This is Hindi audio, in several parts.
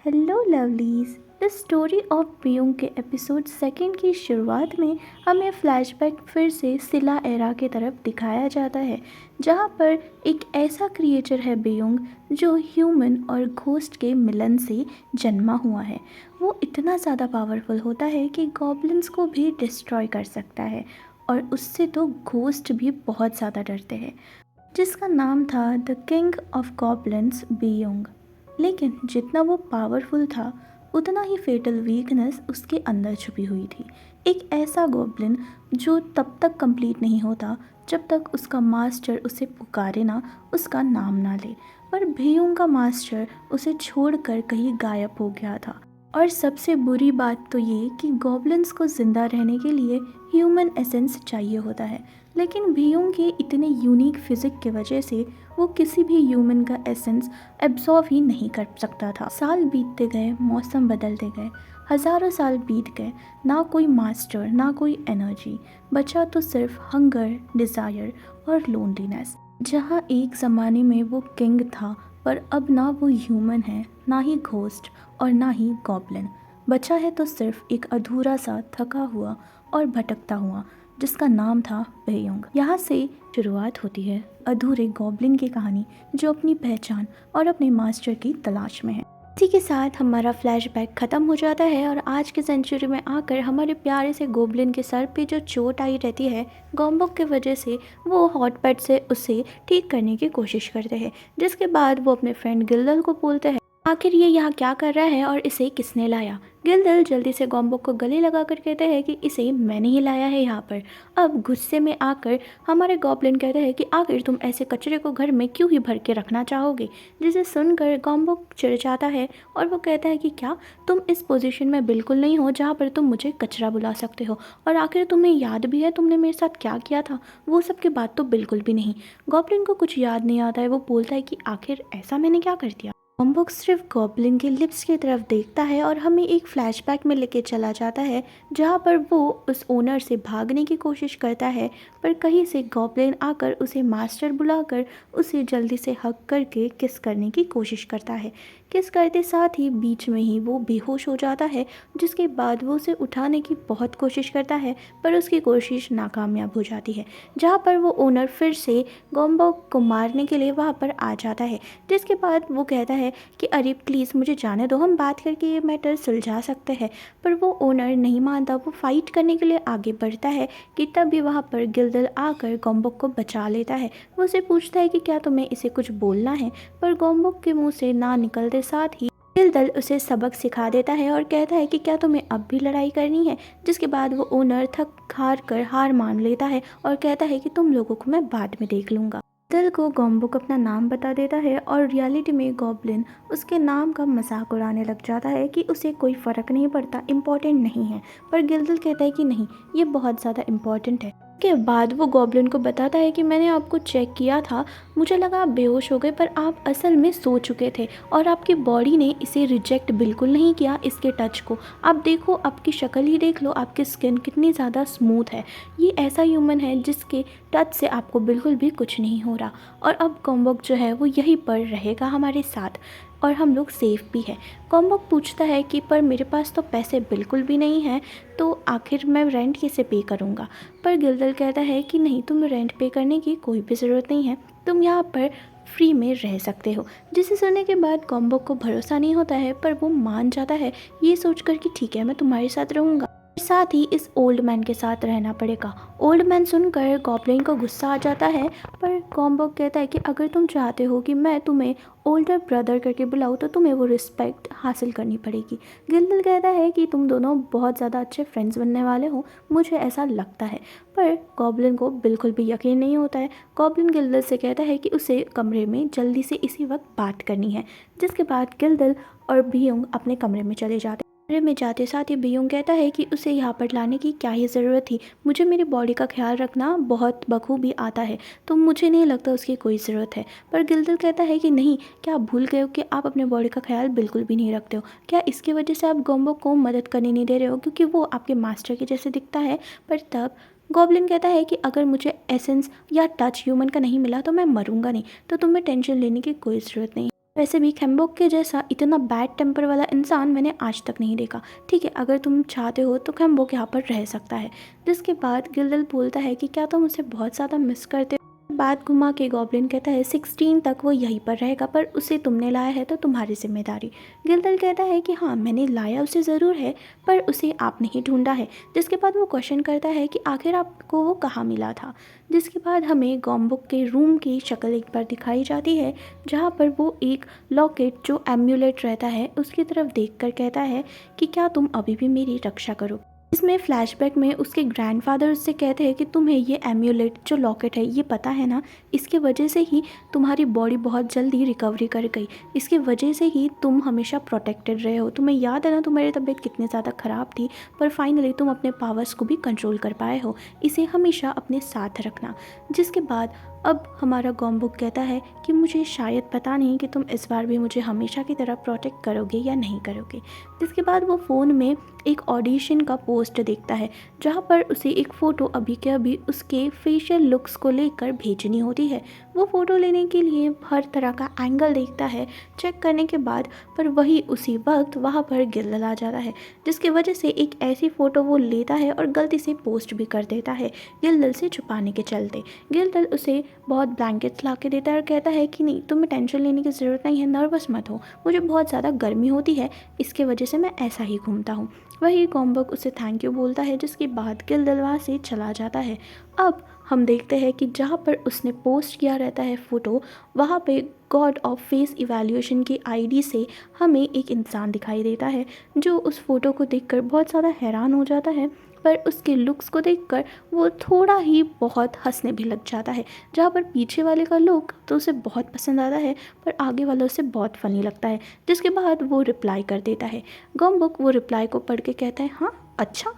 Hello lovelies. The story of बियोंग के एपिसोड सेकंड की शुरुआत में हमें फ्लैशबैक फिर से सिला एरा की तरफ दिखाया जाता है, जहां पर एक ऐसा क्रिएचर है बियोंग जो ह्यूमन और घोस्ट के मिलन से जन्मा हुआ है। वो इतना ज़्यादा पावरफुल होता है कि गॉब्लिन्स को भी डिस्ट्रॉय कर सकता है, और उससे तो घोस्ट भी बहुत ज़्यादा डरते हैं, जिसका नाम था the king of goblins Biyong. लेकिन जितना वो पावरफुल था, उतना ही फेटल वीकनेस उसके अंदर छुपी हुई थी। एक ऐसा गॉब्लिन जो तब तक कंप्लीट नहीं होता जब तक उसका मास्टर उसे पुकारे ना, उसका नाम ना ले। पर बियोंग का मास्टर उसे छोड़कर कहीं गायब हो गया था। और सबसे बुरी बात तो ये कि गॉब्लिन्स को ज़िंदा रहने के लिए ह्यूमन एसेंस चाहिए होता है, लेकिन बियोंग के इतने यूनिक फिजिक की वजह से वो किसी भी ह्यूमन का एसेंस एब्जॉर्व ही नहीं कर सकता था। साल बीतते गए, मौसम बदलते गए, हज़ारों साल बीत गए, ना कोई मास्टर ना कोई एनर्जी, बचा तो सिर्फ हंगर, डिज़ायर और लोनलीनेस। जहाँ एक ज़माने में वो किंग था, पर अब ना वो ह्यूमन है, ना ही घोस्ट और ना ही गॉब्लिन। बचा है तो सिर्फ एक अधूरा सा, थका हुआ और भटकता हुआ, जिसका नाम था बेयोंग। यहाँ से शुरुआत होती है अधूरे गॉब्लिन की कहानी, जो अपनी पहचान और अपने मास्टर की तलाश में है। इसी के साथ हमारा फ्लैशबैक ख़त्म हो जाता है और आज के सेंचुरी में आकर हमारे प्यारे से गोब्लिन के सर पे जो चोट आई रहती है गॉम्बोक की वजह से, वो हॉटपैड से उसे ठीक करने की कोशिश करते हैं, जिसके बाद वो अपने फ्रेंड गिल्दल को बोलते हैं आखिर ये यहाँ क्या कर रहा है और इसे किसने लाया। गिल्दल जल्दी से गॉम्बोक को गले लगाकर कहते हैं कि इसे मैंने ही लाया है यहाँ पर। अब गुस्से में आकर हमारे गॉब्लिन कहते हैं कि आखिर तुम ऐसे कचरे को घर में क्यों ही भर के रखना चाहोगे, जिसे सुनकर गॉम्बोक चिढ़ जाता है और वो कहता है कि क्या तुम इस पोजीशन में बिल्कुल नहीं हो जहाँ पर तुम मुझे कचरा बुला सकते हो, और आखिर तुम्हें याद भी है तुमने मेरे साथ क्या किया था। वो सब की बात तो बिल्कुल भी नहीं। गॉब्लिन को कुछ याद नहीं आता है। वो बोलता है कि आखिर ऐसा मैंने क्या कर दिया। गॉम्बोक सिर्फ गॉब्लिन के लिप्स की तरफ देखता है और हमें एक फ्लैशबैक में लेके चला जाता है, जहाँ पर वो उस ओनर से भागने की कोशिश करता है, पर कहीं से गॉब्लिन आकर उसे मास्टर बुलाकर उसे जल्दी से हग करके किस करने की कोशिश करता है। किस करते साथ ही बीच में ही वो बेहोश हो जाता है, जिसके बाद वो उसे उठाने की बहुत कोशिश करता है, पर उसकी कोशिश नाकामयाब हो जाती है, जहाँ पर वो ओनर फिर से गॉम्बोक को मारने के लिए वहाँ पर आ जाता है। जिसके बाद वो कहता है कि अरे प्लीज़ मुझे जाने दो, हम बात करके ये मैटर सुलझा सकते हैं। पर वो ओनर नहीं मानता। वो फाइट करने के लिए आगे बढ़ता है कि तभी वहाँ पर गिल्दल आकर गॉम्बोक को बचा लेता है। वो उसे पूछता है कि क्या तुम्हें इसे कुछ बोलना है, पर गॉम्बोक के मुंह से ना निकलते साथ ही गिल्दल उसे सबक सिखा देता है और कहता है कि क्या तुम्हें अब भी लड़ाई करनी है। जिसके बाद वो ओनर थक हार कर हार मान लेता है और कहता है कि तुम लोगों को मैं बाद में देख लूँगा। गिल्दल को गॉम्बोक अपना नाम बता देता है और रियलिटी में गॉब्लिन उसके नाम का मजाक उड़ाने लग जाता है कि उसे कोई फ़र्क नहीं पड़ता, इम्पॉर्टेंट नहीं है। पर गिल्दल कहता है कि नहीं, ये बहुत ज़्यादा इम्पॉर्टेंट है। के बाद वो गॉब्लिन को बताता है कि मैंने आपको चेक किया था, मुझे लगा आप बेहोश हो गए, पर आप असल में सो चुके थे और आपकी बॉडी ने इसे रिजेक्ट बिल्कुल नहीं किया, इसके टच को। आप देखो, आपकी शक्ल ही देख लो, आपकी स्किन कितनी ज़्यादा स्मूथ है। ये ऐसा ह्यूमन है जिसके टच से आपको बिल्कुल भी कुछ नहीं हो रहा, और अब गॉम्बोक जो है वो यहीं पर रहेगा हमारे साथ और हम लोग सेफ भी है। गॉम्बोक पूछता है कि पर मेरे पास तो पैसे बिल्कुल भी नहीं हैं, तो आखिर मैं रेंट कैसे पे करूँगा। पर गिल्दल कहता है कि नहीं, तुम रेंट पे करने की कोई भी ज़रूरत नहीं है, तुम यहाँ पर फ्री में रह सकते हो। जिसे सुनने के बाद गॉम्बोक को भरोसा नहीं होता है, पर वो मान जाता है ये सोचकर कि ठीक है, मैं तुम्हारे साथ रहूँगा। साथ ही इस ओल्ड मैन के साथ रहना पड़ेगा। ओल्ड मैन सुनकर गॉब्लिन को गुस्सा आ जाता है, पर गॉम्बोक कहता है कि अगर तुम चाहते हो कि मैं तुम्हें ओल्डर ब्रदर करके बुलाऊँ तो तुम्हें वो रिस्पेक्ट हासिल करनी पड़ेगी। गिल्दल कहता है कि तुम दोनों बहुत ज़्यादा अच्छे फ्रेंड्स बनने वाले हो, मुझे ऐसा लगता है। पर गॉब्लिन को बिल्कुल भी यकीन नहीं होता है। गॉब्लिन गिल्दल से कहता है कि उसे कमरे में जल्दी से इसी वक्त बात करनी है। जिसके बाद गिल्दल और बियोंग अपने कमरे में चले जाते हैं। कमरे में जाते साथ ही बियोंग कहता है कि उसे यहाँ पर लाने की क्या ही ज़रूरत थी, मुझे मेरी बॉडी का ख्याल रखना बहुत बखूबी आता है, तो मुझे नहीं लगता उसकी कोई ज़रूरत है। पर गिल्दल कहता है कि नहीं, क्या आप भूल गए हो कि आप अपने बॉडी का ख्याल बिल्कुल भी नहीं रखते हो। क्या इसकी वजह से आप गॉम्बोक को मदद करने नहीं दे रहे हो क्योंकि वो आपके मास्टर के जैसे दिखता है। पर तब गॉब्लिन कहता है कि अगर मुझे एसेंस या टच ह्यूमन का नहीं मिला तो मैं मरूंगा नहीं, तो तुम्हें टेंशन लेने की कोई ज़रूरत नहीं। वैसे भी खेम्बोक के जैसा इतना बैड टेम्पर वाला इंसान मैंने आज तक नहीं देखा। ठीक है, अगर तुम चाहते हो तो खेम्बोक यहाँ पर रह सकता है। जिसके बाद गिल्डल बोलता है कि क्या तुम उसे बहुत ज़्यादा मिस करते हो? बात घुमा के गॉब्लिन कहता है 16 तक वो यहीं पर रहेगा, पर उसे तुमने लाया है तो तुम्हारी जिम्मेदारी। गिल्डल कहता है कि हाँ, मैंने लाया उसे ज़रूर है, पर उसे आपने ही ढूंढा है। जिसके बाद वो क्वेश्चन करता है कि आखिर आपको वो कहाँ मिला था। जिसके बाद हमें गॉम्बुक के रूम की शक्ल एक बार दिखाई जाती है, जहाँ पर वो एक लॉकेट जो एम्यूलेट रहता है उसकी तरफ देखकर कहता है कि क्या तुम अभी भी मेरी रक्षा करो। इसमें फ्लैशबैक में उसके ग्रैंडफादर उससे कहते हैं कि तुम्हें ये एम्यूलेट जो लॉकेट है ये पता है ना, इसके वजह से ही तुम्हारी बॉडी बहुत जल्दी रिकवरी कर गई, इसके वजह से ही तुम हमेशा प्रोटेक्टेड रहे हो। तुम्हें याद है ना तुम्हारी तबीयत कितनी ज़्यादा ख़राब थी, पर फाइनली तुम अपने पावर्स को भी कंट्रोल कर पाए हो, इसे हमेशा अपने साथ रखना। जिसके बाद अब हमारा गॉम्बुक कहता है कि मुझे शायद पता नहीं कि तुम इस बार भी मुझे हमेशा की तरह प्रोटेक्ट करोगे या नहीं करोगे। जिसके बाद वो फ़ोन में एक ऑडिशन का पोस्ट देखता है, जहाँ पर उसे एक फ़ोटो अभी के अभी उसके फेशियल लुक्स को लेकर भेजनी होती है। वो फ़ोटो लेने के लिए हर तरह का एंगल देखता है चेक करने के बाद, पर वही उसी वक्त वहाँ पर गिल्डल आ जाता है, जिसकी वजह से एक ऐसी फ़ोटो वो लेता है और गलती से पोस्ट भी कर देता है गिल्डल से छुपाने के चलते। गिल्डल उसे बहुत ब्लैंकेट्स ला के देता है और कहता है कि नहीं, तुम्हें टेंशन लेने की ज़रूरत नहीं है, नर्वस मत हो, मुझे बहुत ज़्यादा गर्मी होती है, इसके वजह से मैं ऐसा ही घूमता हूँ। वही गॉम्बुक उसे थैंक यू बोलता है, जिसके बाद गिल्डल वहाँ से चला जाता है। अब हम देखते हैं कि जहाँ पर उसने पोस्ट किया रहता है फ़ोटो, वहाँ पे गॉड ऑफ फेस इवैल्यूएशन की आईडी से हमें एक इंसान दिखाई देता है, जो उस फ़ोटो को देखकर बहुत ज़्यादा हैरान हो जाता है, पर उसके लुक्स को देखकर वो थोड़ा ही बहुत हंसने भी लग जाता है। जहाँ पर पीछे वाले का लुक तो उसे बहुत पसंद आता है, पर आगे वाला उसे बहुत फ़नी लगता है। जिसके बाद वो रिप्लाई कर देता है। गॉम्बुक वो रिप्लाई को पढ़ के कहता है, हाँ अच्छा,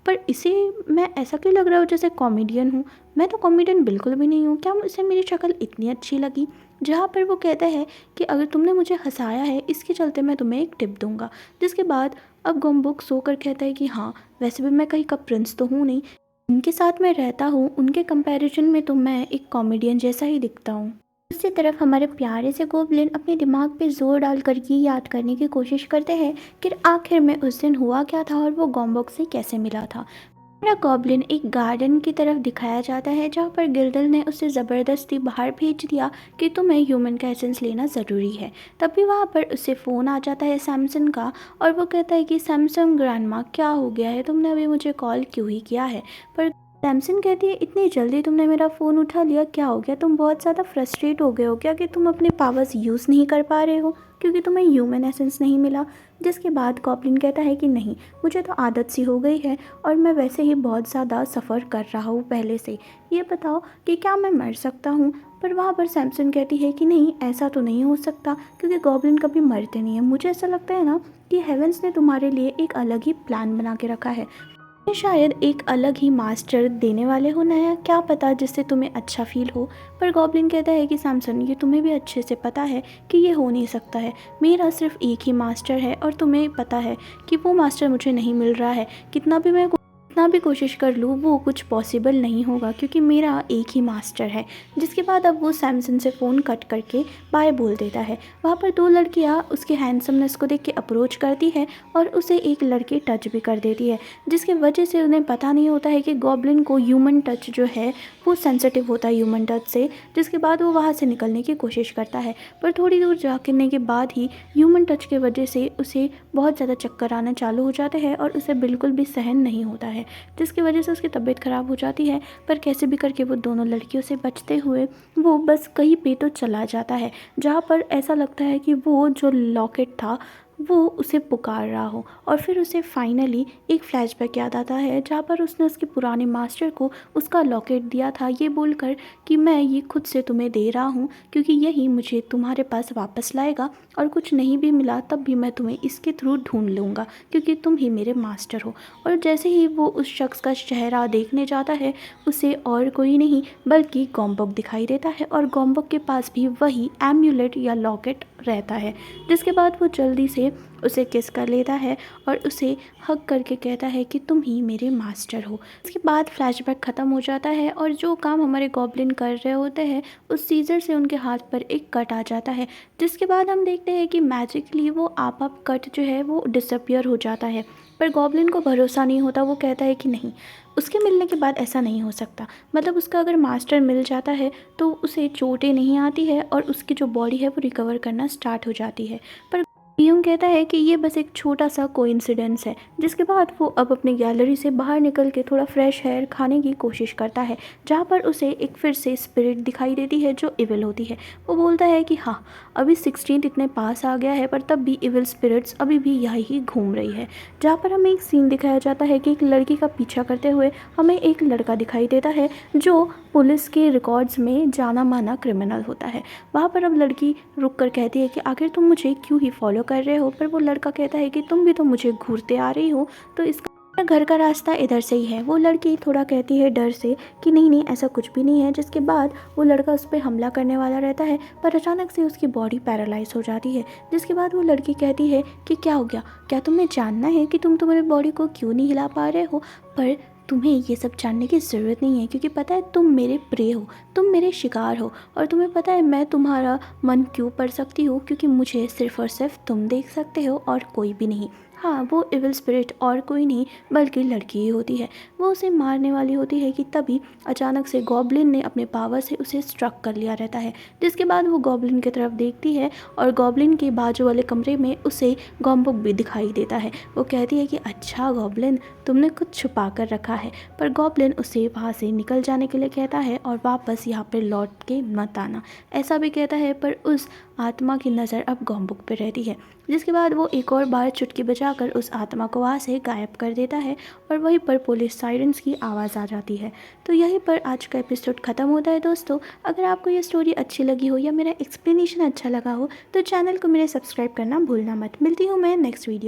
पर इसे मैं ऐसा क्यों लग रहा हूँ जैसे कॉमेडियन हूँ? मैं तो कॉमेडियन बिल्कुल भी नहीं हूँ, क्या इसे मेरी शक्ल इतनी अच्छी लगी? जहाँ पर वो कहता है कि अगर तुमने मुझे हंसाया है इसके चलते मैं तुम्हें एक टिप दूंगा। जिसके बाद अब गॉम्बुक सोकर कहता है कि हाँ, वैसे भी मैं कहीं का प्रिंस तो हूँ नहीं, इनके साथ मैं रहता हूँ, उनके कंपैरिजन में तो मैं एक कॉमेडियन जैसा ही दिखता हूँ। दूसरी तरफ हमारे प्यारे से गोब्लिन अपने दिमाग पे जोर डालकर ये याद करने की कोशिश करते हैं कि आखिर में उस दिन हुआ क्या था और वो गॉम्बुक से कैसे मिला था। हमारा गॉब्लिन एक गार्डन की तरफ दिखाया जाता है, जहाँ पर गिल्डल ने उसे ज़बरदस्ती बाहर भेज दिया कि तुम्हें ह्यूमन का एसेंस लेना ज़रूरी है। तभी वहाँ पर उसे फ़ोन आ जाता है सैमसन का, और वो कहता है कि सैमसन ग्रैंडमा क्या हो गया है, तुमने अभी मुझे कॉल क्यों ही किया है? पर सैमसन कहती है, इतनी जल्दी तुमने मेरा फ़ोन उठा लिया, क्या हो गया? तुम बहुत ज़्यादा फ्रस्ट्रेट हो गए हो क्या कि तुम अपने पावर्स यूज़ नहीं कर पा रहे हो क्योंकि तुम्हें ह्यूमन एसेंस नहीं मिला? जिसके बाद गॉब्लिन कहता है कि नहीं, मुझे तो आदत सी हो गई है और मैं वैसे ही बहुत ज़्यादा सफ़र कर रहा हूँ पहले से, ये बताओ कि क्या मैं मर सकता हूँ? पर वहाँ पर सैमसन कहती है कि नहीं, ऐसा तो नहीं हो सकता क्योंकि गॉब्लिन कभी मरते नहीं है। मुझे ऐसा लगता है ना कि हेवेंस ने तुम्हारे लिए एक अलग ही प्लान बना के रखा है, शायद एक अलग ही मास्टर देने वाले हो नया, क्या पता, जिससे तुम्हें अच्छा फील हो। पर गॉब्लिन कहता है कि सैमसन, ये तुम्हें भी अच्छे से पता है कि ये हो नहीं सकता है, मेरा सिर्फ एक ही मास्टर है और तुम्हें पता है कि वो मास्टर मुझे नहीं मिल रहा है। कितना भी कोशिश कर लूँ वो कुछ पॉसिबल नहीं होगा क्योंकि मेरा एक ही मास्टर है। जिसके बाद अब वो सैमसन से फ़ोन कट करके बाय बोल देता है। वहाँ पर दो लड़कियाँ उसके हैंडसमनेस को देख के अप्रोच करती है और उसे एक लड़की टच भी कर देती है, जिसकी वजह से उन्हें पता नहीं होता है कि गॉब्लिन को ह्यूमन टच जो है वो सेंसिटिव होता है ह्यूमन टच से। जिसके बाद वो वहाँ से निकलने की कोशिश करता है, पर थोड़ी दूर जाने के बाद ही ह्यूमन टच की वजह से उसे बहुत ज़्यादा चक्कर आना चालू हो जाते हैं और उसे बिल्कुल भी सहन नहीं होता है, जिसकी वजह से उसकी तबीयत ख़राब हो जाती है। पर कैसे भी करके वो दोनों लड़कियों से बचते हुए वो बस कहीं पे तो चला जाता है, जहाँ पर ऐसा लगता है कि वो जो लॉकेट था वो उसे पुकार रहा हो। और फिर उसे फाइनली एक फ्लैशबैक याद आता है, जहाँ पर उसने उसके पुराने मास्टर को उसका लॉकेट दिया था, ये बोलकर कि मैं ये खुद से तुम्हें दे रहा हूँ क्योंकि यही मुझे तुम्हारे पास वापस लाएगा, और कुछ नहीं भी मिला तब भी मैं तुम्हें इसके थ्रू ढूंढ लूँगा क्योंकि तुम ही मेरे मास्टर हो। और जैसे ही वो उस शख्स का चेहरा देखने जाता है, उसे और कोई नहीं बल्कि गॉम्बुक दिखाई देता है, और गॉम्बुक के पास भी वही एम्यूलेट या लॉकेट रहता है। जिसके बाद वो जल्दी से उसे किस कर लेता है और उसे हग करके कहता है कि तुम ही मेरे मास्टर हो। इसके बाद फ्लैशबैक ख़त्म हो जाता है और जो काम हमारे गॉब्लिन कर रहे होते हैं उस सीजर से उनके हाथ पर एक कट आ जाता है, जिसके बाद हम देखते हैं कि मैजिकली वो आप कट जो है वो डिसअपियर हो जाता है। पर गॉब्लिन को भरोसा नहीं होता, वो कहता है कि नहीं, उसके मिलने के बाद ऐसा नहीं हो सकता। मतलब उसका अगर मास्टर मिल जाता है तो उसे चोटें नहीं आती है और उसकी जो बॉडी है वो रिकवर करना स्टार्ट हो जाती है। पर यूं कहता है कि ये बस एक छोटा सा कोइंसिडेंस है। जिसके बाद वो अब अपनी गैलरी से बाहर निकल के थोड़ा फ्रेश एयर खाने की कोशिश करता है, जहाँ पर उसे एक फिर से स्पिरिट दिखाई देती है जो इविल होती है। वो बोलता है कि हाँ, अभी 16 इतने पास आ गया है पर तब भी इविल स्पिरिट्स अभी भी यहीं ही घूम रही है। जहाँ पर हमें एक सीन दिखाया जाता है कि एक लड़की का पीछा करते हुए हमें एक लड़का दिखाई देता है जो पुलिस के रिकॉर्ड्स में जाना माना क्रिमिनल होता है। वहाँ पर अब लड़की रुक कर कहती है कि आखिर तुम मुझे क्यों ही फॉलो कर रहे हो। पर वो लड़का कहता है कि तुम भी तो मुझे घूरते आ रही हो, तो इसका घर का रास्ता इधर से ही है। वो लड़की थोड़ा कहती है डर से कि नहीं नहीं, ऐसा कुछ भी नहीं है। जिसके बाद वो लड़का उस पर हमला करने वाला रहता है पर अचानक से उसकी बॉडी पैरालाइज हो जाती है। जिसके बाद वो लड़की कहती है कि क्या हो गया, क्या तुम्हें जानना है कि तुम तुम्हारी बॉडी को क्यों नहीं हिला पा रहे हो। पर तुम्हें ये सब जानने की ज़रूरत नहीं है, क्योंकि पता है तुम मेरे प्रे हो, तुम मेरे शिकार हो। और तुम्हें पता है मैं तुम्हारा मन क्यों पढ़ सकती हूँ, क्योंकि मुझे सिर्फ़ और सिर्फ तुम देख सकते हो और कोई भी नहीं। हाँ, वो इविल स्पिरिट और कोई नहीं बल्कि लड़की ही होती है। वो उसे मारने वाली होती है कि तभी अचानक से गॉब्लिन ने अपने पावर से उसे स्ट्रक कर लिया रहता है। जिसके बाद वो गॉब्लिन की तरफ देखती है और गॉब्लिन के बाजू वाले कमरे में उसे गॉम्बुक भी दिखाई देता है। वो कहती है कि अच्छा गॉब्लिन, तुमने कुछ छुपा कर रखा है। पर गॉब्लिन उसे वहाँ से निकल जाने के लिए कहता है और वापस यहाँ पर लौट के मत आना, ऐसा भी कहता है। पर उस आत्मा की नज़र अब गॉम्बुक पे रहती है। जिसके बाद वो एक और बार चुटकी बजाकर उस आत्मा को वहाँ से गायब कर देता है और वहीं पर पुलिस सायरन्स की आवाज़ आ जाती है। तो यहीं पर आज का एपिसोड ख़त्म होता है दोस्तों। अगर आपको ये स्टोरी अच्छी लगी हो या मेरा एक्सप्लेनेशन अच्छा लगा हो तो चैनल को मेरे सब्सक्राइब करना भूलना मत। मिलती हूँ मैं नेक्स्ट वीडियो।